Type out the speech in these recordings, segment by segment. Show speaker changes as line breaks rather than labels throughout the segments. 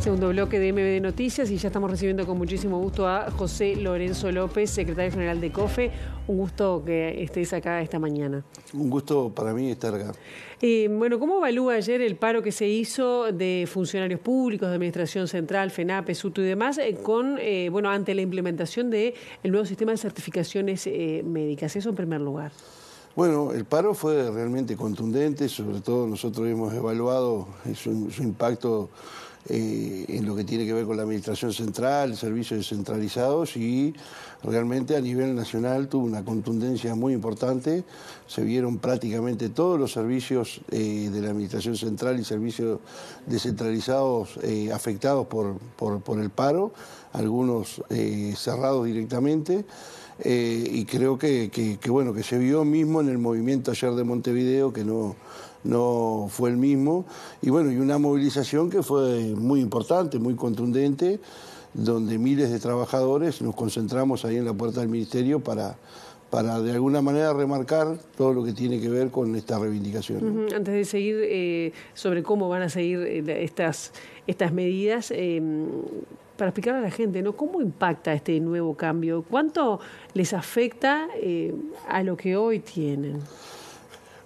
Segundo bloque de MBD Noticias y ya estamos recibiendo con muchísimo gusto a José Lorenzo López, secretario general de COFE. Un gusto que estés acá esta mañana.
Un gusto para mí estar acá.
Bueno, ¿cómo evalúa ayer el paro que se hizo de funcionarios públicos, de Administración Central, FENAPE, SUTU y demás, ante la implementación del nuevo sistema de certificaciones médicas? Eso en primer lugar.
Bueno, el paro fue realmente contundente, sobre todo nosotros hemos evaluado su impacto en lo que tiene que ver con la Administración Central, servicios descentralizados, y realmente a nivel nacional tuvo una contundencia muy importante. Se vieron prácticamente todos los servicios de la Administración Central y servicios descentralizados afectados por el paro, algunos cerrados directamente. Y creo que se vio mismo en el movimiento ayer de Montevideo, que no fue el mismo, y una movilización que fue muy importante, muy contundente, donde miles de trabajadores nos concentramos ahí en la puerta del Ministerio para de alguna manera remarcar todo lo que tiene que ver con esta reivindicación.
Antes de seguir sobre cómo van a seguir estas medidas, para explicar a la gente, ¿no? ¿Cómo impacta este nuevo cambio? ¿Cuánto les afecta a lo que hoy tienen?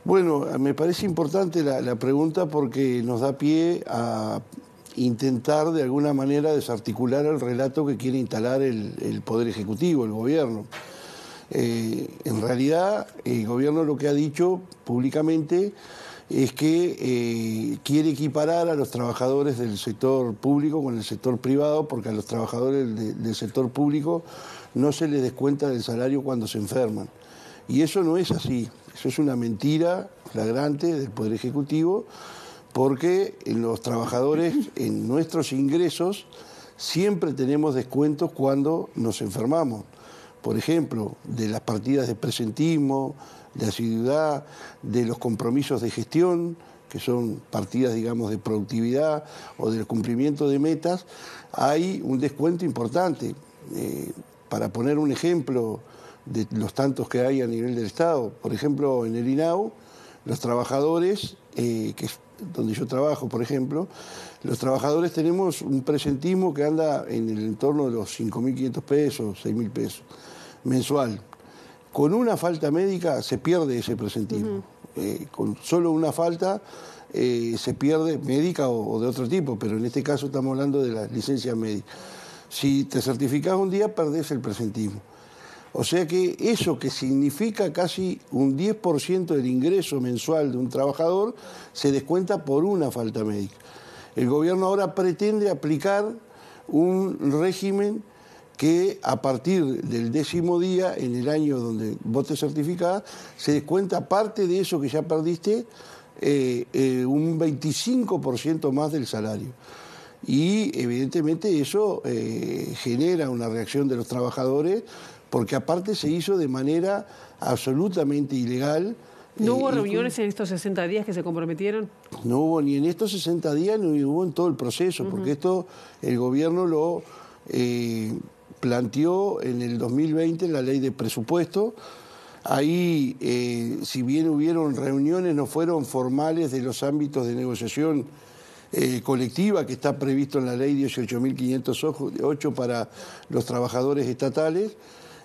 Bueno, me parece importante la pregunta porque nos da pie a intentar de alguna manera desarticular el relato que quiere instalar el Poder Ejecutivo, el gobierno. En realidad, el gobierno lo que ha dicho públicamente es que quiere equiparar a los trabajadores del sector público con el sector privado, porque a los trabajadores del sector público no se les descuenta del salario cuando se enferman. Y eso no es así, eso es una mentira flagrante del Poder Ejecutivo, porque los trabajadores en nuestros ingresos siempre tenemos descuentos cuando nos enfermamos. Por ejemplo, de las partidas de presentismo, de asiduidad, de los compromisos de gestión, que son partidas, digamos, de productividad o del cumplimiento de metas, hay un descuento importante. Para poner un ejemplo de los tantos que hay a nivel del Estado, por ejemplo, en el INAU, los trabajadores, que es donde yo trabajo, por ejemplo, los trabajadores tenemos un presentismo que anda en el entorno de los 5.500 pesos, 6.000 pesos mensual. Con una falta médica se pierde ese presentismo. Con solo una falta se pierde, médica o de otro tipo, pero en este caso estamos hablando de la licencia médica. Si te certificás un día, perdés el presentismo. O sea que eso, que significa casi un 10% del ingreso mensual de un trabajador, se descuenta por una falta médica. El gobierno ahora pretende aplicar un régimen que a partir del 10º día, en el año donde vos te certificás, se descuenta parte de eso que ya perdiste, un 25% más del salario. Y evidentemente eso genera una reacción de los trabajadores, porque aparte se hizo de manera absolutamente ilegal.
¿No hubo reuniones en estos 60 días que se comprometieron?
No hubo ni en estos 60 días, ni hubo en todo el proceso, porque esto el gobierno lo planteó en el 2020 en la ley de presupuesto. Ahí, si bien hubieron reuniones, no fueron formales de los ámbitos de negociación colectiva que está previsto en la ley 18.508 para los trabajadores estatales,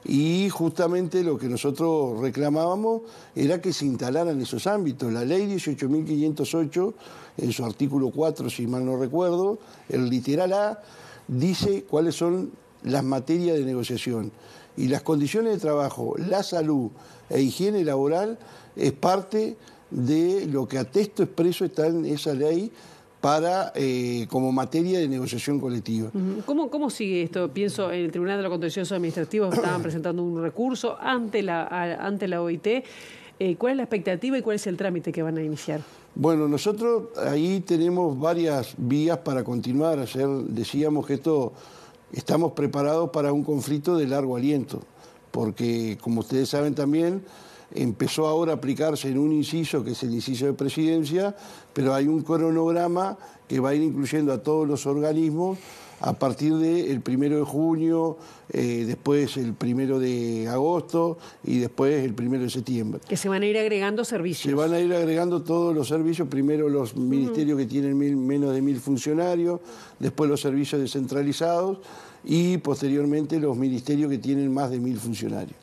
y justamente lo que nosotros reclamábamos era que se instalaran esos ámbitos. La ley 18.508, en su artículo 4, si mal no recuerdo, el literal A, dice cuáles son las materias de negociación. Y las condiciones de trabajo, la salud e higiene laboral es parte de lo que a texto expreso está en esa ley para como materia de negociación colectiva.
¿Cómo sigue esto? Pienso en el Tribunal de lo Contencioso Administrativo, estaban presentando un recurso ante la OIT. ¿Cuál es la expectativa y cuál es el trámite que van a iniciar?
Bueno, nosotros ahí tenemos varias vías para continuar. Ayer decíamos que estamos preparados para un conflicto de largo aliento, porque como ustedes saben también, empezó ahora a aplicarse en un inciso, que es el inciso de presidencia, pero hay un cronograma que va a ir incluyendo a todos los organismos a partir del 1 de junio, después el 1 de agosto y después el 1 de septiembre.
Que se van a ir agregando servicios.
Se van a ir agregando todos los servicios, primero los ministerios que tienen menos de 1000 funcionarios, después los servicios descentralizados y posteriormente los ministerios que tienen más de 1000 funcionarios.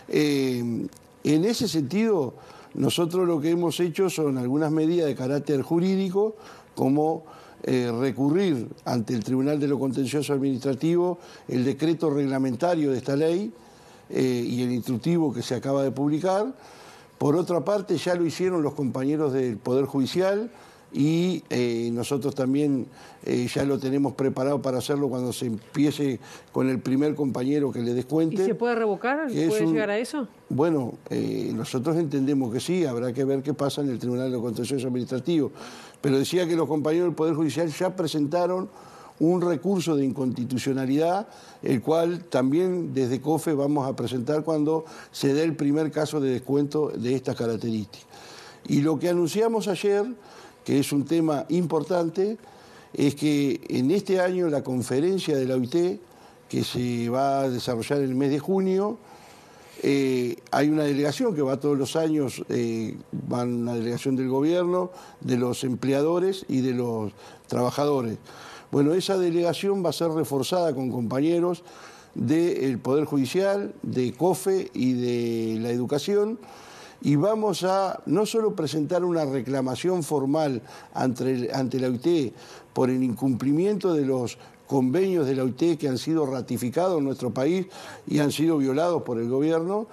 En ese sentido, nosotros lo que hemos hecho son algunas medidas de carácter jurídico, como recurrir ante el Tribunal de lo Contencioso Administrativo el decreto reglamentario de esta ley y el instructivo que se acaba de publicar. Por otra parte, ya lo hicieron los compañeros del Poder Judicial y nosotros también ya lo tenemos preparado para hacerlo cuando se empiece con el primer compañero que le descuente.
¿Y se puede revocar? ¿Puede llegar a eso?
Bueno, nosotros entendemos que sí, habrá que ver qué pasa en el Tribunal de lo Contencioso Administrativo. Pero decía que los compañeros del Poder Judicial ya presentaron un recurso de inconstitucionalidad, el cual también desde COFE vamos a presentar cuando se dé el primer caso de descuento de estas características. Y lo que anunciamos ayer, que es un tema importante, es que en este año la conferencia de la OIT, que se va a desarrollar en el mes de junio, hay una delegación que va todos los años, va una delegación del gobierno, de los empleadores y de los trabajadores. Bueno, esa delegación va a ser reforzada con compañeros del Poder Judicial, de COFE y de la Educación, y vamos a no solo presentar una reclamación formal ante la OIT por el incumplimiento de los convenios de la OIT que han sido ratificados en nuestro país y han sido violados por el gobierno,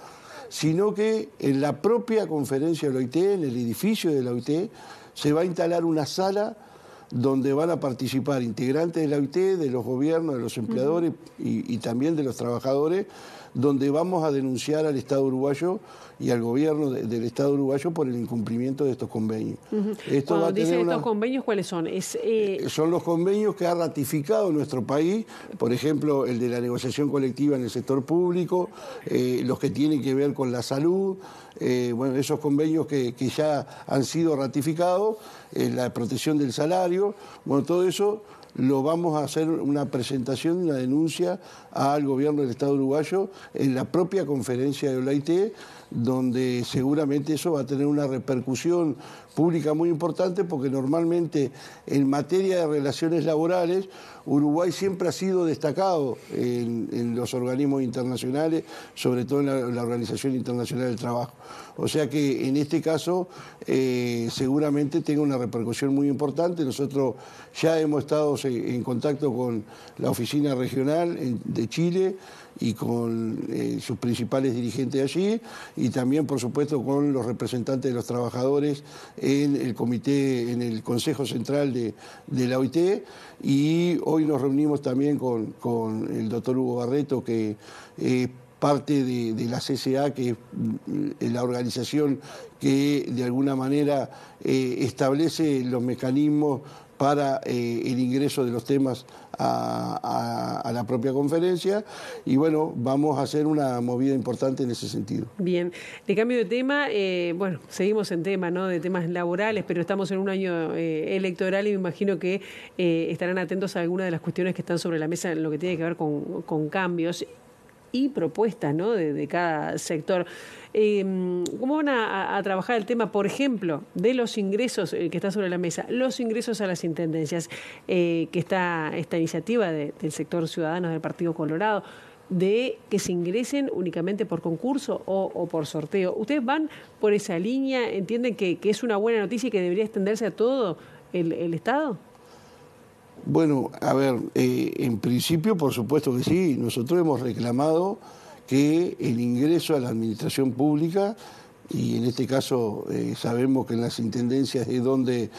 sino que en la propia conferencia de la OIT, en el edificio de la OIT, se va a instalar una sala donde van a participar integrantes de la OIT, de los gobiernos, de los empleadores y también de los trabajadores, donde vamos a denunciar al Estado uruguayo y al gobierno del Estado uruguayo por el incumplimiento de estos convenios.
Cuando dicen estos convenios, ¿cuáles son?
Son los convenios que ha ratificado nuestro país, por ejemplo, el de la negociación colectiva en el sector público, los que tienen que ver con la salud, bueno, esos convenios que ya han sido ratificados, la protección del salario, bueno, todo eso lo vamos a hacer una presentación, una denuncia al gobierno del Estado uruguayo en la propia conferencia de la OIT, donde seguramente eso va a tener una repercusión pública muy importante, porque normalmente en materia de relaciones laborales Uruguay siempre ha sido destacado en los organismos internacionales, sobre todo en la Organización Internacional del Trabajo. O sea que en este caso seguramente tenga una repercusión muy importante. Nosotros ya hemos estado en contacto con la oficina regional de Chile y con sus principales dirigentes allí, y también, por supuesto, con los representantes de los trabajadores en el comité, en el Consejo Central de la OIT, y hoy nos reunimos también con el doctor Hugo Barreto, que es parte de la CCA, que es la organización que de alguna manera establece los mecanismos para el ingreso de los temas a la propia conferencia, y bueno, vamos a hacer una movida importante en ese sentido.
Bien, de cambio de tema, bueno, seguimos en tema, ¿no?, de temas laborales, pero estamos en un año electoral y me imagino que estarán atentos a algunas de las cuestiones que están sobre la mesa en lo que tiene que ver con cambios y propuestas, ¿no?, de cada sector. ¿Cómo van a trabajar el tema, por ejemplo, de los ingresos que está sobre la mesa, los ingresos a las intendencias, que está esta iniciativa del sector ciudadano del Partido Colorado, de que se ingresen únicamente por concurso o por sorteo? ¿Ustedes van por esa línea? ¿Entienden que es una buena noticia y que debería extenderse a todo el Estado?
Bueno, a ver, en principio, por supuesto que sí. Nosotros hemos reclamado que el ingreso a la administración pública, y en este caso sabemos que en las intendencias es donde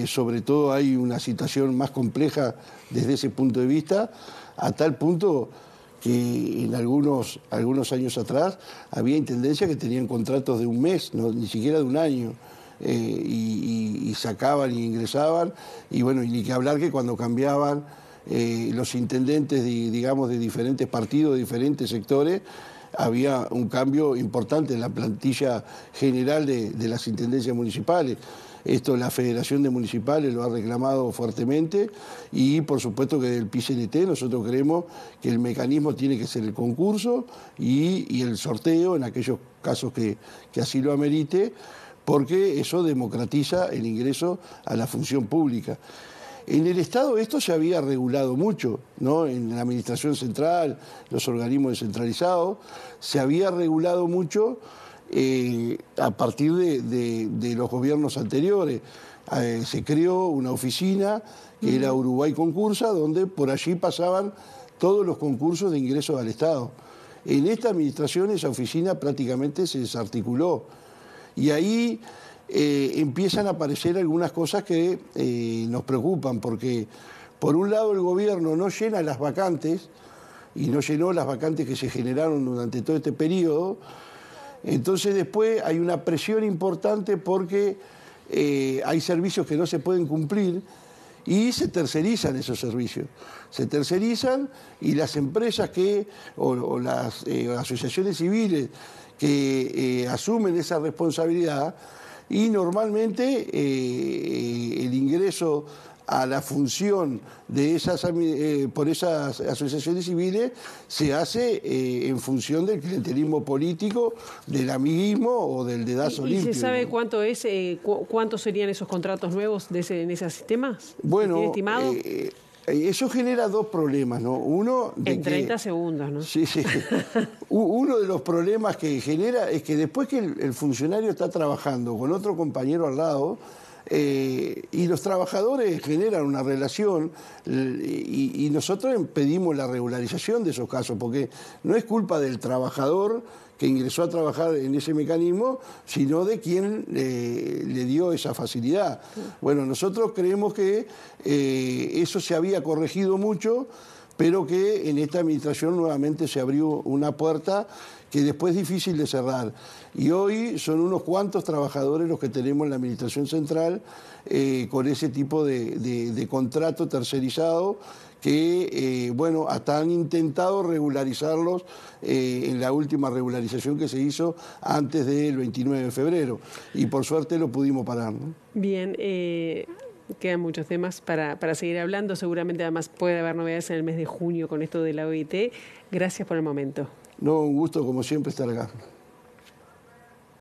sobre todo hay una situación más compleja desde ese punto de vista, a tal punto que en algunos años atrás había intendencias que tenían contratos de un mes, no, ni siquiera de un año. Y sacaban y ingresaban, y bueno, y ni que hablar que cuando cambiaban los intendentes, digamos, de diferentes partidos, de diferentes sectores, había un cambio importante en la plantilla general de las intendencias municipales. Esto la Federación de Municipales lo ha reclamado fuertemente y por supuesto que del PICNT nosotros creemos que el mecanismo tiene que ser el concurso y el sorteo en aquellos casos que así lo amerite, porque eso democratiza el ingreso a la función pública. En el Estado esto se había regulado mucho, ¿no? En la Administración Central, los organismos descentralizados, se había regulado mucho a partir de los gobiernos anteriores. Se creó una oficina que era Uruguay Concursa, donde por allí pasaban todos los concursos de ingresos al Estado. En esta administración esa oficina prácticamente se desarticuló y ahí empiezan a aparecer algunas cosas que nos preocupan, porque por un lado el gobierno no llena las vacantes y no llenó las vacantes que se generaron durante todo este periodo. Entonces después hay una presión importante porque hay servicios que no se pueden cumplir y se tercerizan esos servicios. Se tercerizan y las empresas o las asociaciones civiles que asumen esa responsabilidad y normalmente el ingreso a la función de por esas asociaciones civiles se hace en función del clientelismo político, del amiguismo o del dedazo limpio.
¿Y se sabe cuánto es, cuántos serían esos contratos nuevos en esos sistemas?
Bueno,
¿Tiene estimado?
Eso genera dos problemas, ¿no? Uno
en 30 segundos, ¿no?
Sí, sí. Uno de los problemas que genera es que después que el funcionario está trabajando con otro compañero al lado, y los trabajadores generan una relación y nosotros pedimos la regularización de esos casos, porque no es culpa del trabajador que ingresó a trabajar en ese mecanismo, sino de quien le dio esa facilidad. Bueno, nosotros creemos que eso se había corregido mucho, pero que en esta administración nuevamente se abrió una puerta que después es difícil de cerrar. Y hoy son unos cuantos trabajadores los que tenemos en la Administración Central con ese tipo de contrato tercerizado que, bueno, hasta han intentado regularizarlos en la última regularización que se hizo antes del 29 de febrero. Y por suerte lo pudimos parar, ¿no?
Bien, quedan muchos temas para seguir hablando. Seguramente además puede haber novedades en el mes de junio con esto de la OIT. Gracias por el momento.
No, un gusto como siempre estar acá.